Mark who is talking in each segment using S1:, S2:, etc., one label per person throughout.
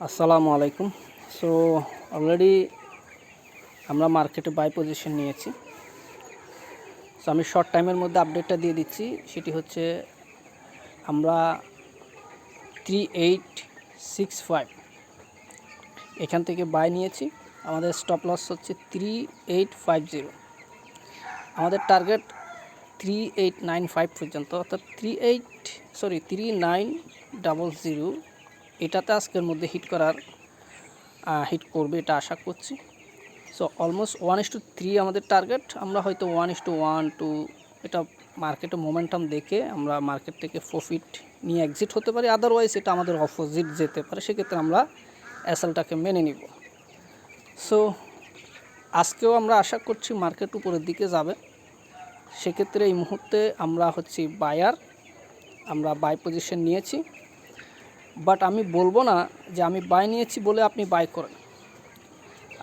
S1: আসসালামু আলাইকুম। So already আমরা মার্কেটে বাই পজিশন নিয়েছি। সো আমি শর্ট টাইমের মধ্যে আপডেটটা দিয়ে দিচ্ছি। সেটি হচ্ছে আমরা 3865 এখান থেকে বাই নিয়েছি। আমাদের স্টপ লস হচ্ছে 3850। আমাদের টার্গেট 3895 পর্যন্ত, অর্থাৎ 3900। এটাতে আজকের মধ্যে হিট করবে এটা আশা করছি। সো অলমোস্ট 1:3 আমাদের টার্গেট। আমরা হয়তো 1:1 টু এটা মার্কেটে মোমেন্টাম দেখে আমরা মার্কেট থেকে প্রফিট নিয়ে এক্সিট হতে পারি, আদারওয়াইজ এটা আমাদের অপোজিট যেতে পারে, সেক্ষেত্রে আমরা এসএলটাকে মেনে নিব। সো আজকেও আমরা আশা করছি মার্কেট উপরের দিকে যাবে। সেক্ষেত্রে এই মুহূর্তে আমরা বায়ার, আমরা বাই পজিশন নিয়েছি। বাট আমি বলবো না যে আমি বাই নিয়েছি বলে আপনি বাই করেন।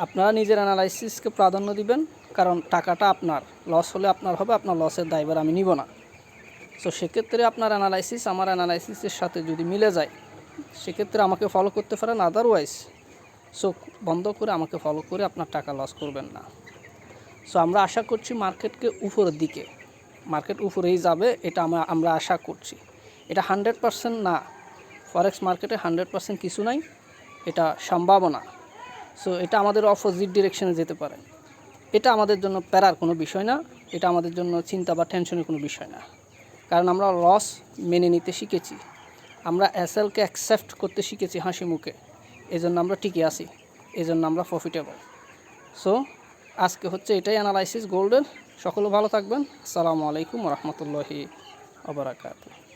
S1: আপনারা নিজের অ্যানালাইসিসকে প্রাধান্য দিবেন, কারণ টাকাটা আপনার, লস হলে আপনার হবে, আপনার লসের দায়ভার আমি নিব না। সো সেক্ষেত্রে আপনার অ্যানালাইসিস আমার অ্যানালাইসিসের সাথে যদি মিলে যায়, সেক্ষেত্রে আমাকে ফলো করতে পারেন, আদারওয়াইজ চোখ বন্ধ করে আমাকে ফলো করে আপনার টাকা লস করবেন না। সো আমরা আশা করছি মার্কেটকে উপরের দিকে, মার্কেট উপরেই যাবে, এটা আমরা আশা করছি। এটা 100% না, ফরেক্স মার্কেটে 100% কিছু নাই, এটা সম্ভাবনা। সো এটা আমাদের অপোজিট ডিরেকশনে যেতে পারে। এটা আমাদের জন্য প্যারার কোনো বিষয় না, এটা আমাদের জন্য চিন্তা বা টেনশনের কোনো বিষয় না, কারণ আমরা লস মেনে নিতে শিখেছি, আমরা এসএলকে অ্যাকসেপ্ট করতে শিখেছি হাসি মুখে। এজন্য আমরা টিকে আছি, এজন্য আমরা প্রফিটেবল। সো আজকে এটাই অ্যানালাইসিস গোল্ডের। সকলে ভালো থাকবেন। আসসালামু আলাইকুম ওয়া রাহমাতুল্লাহি ওয়া বারাকাতুহু।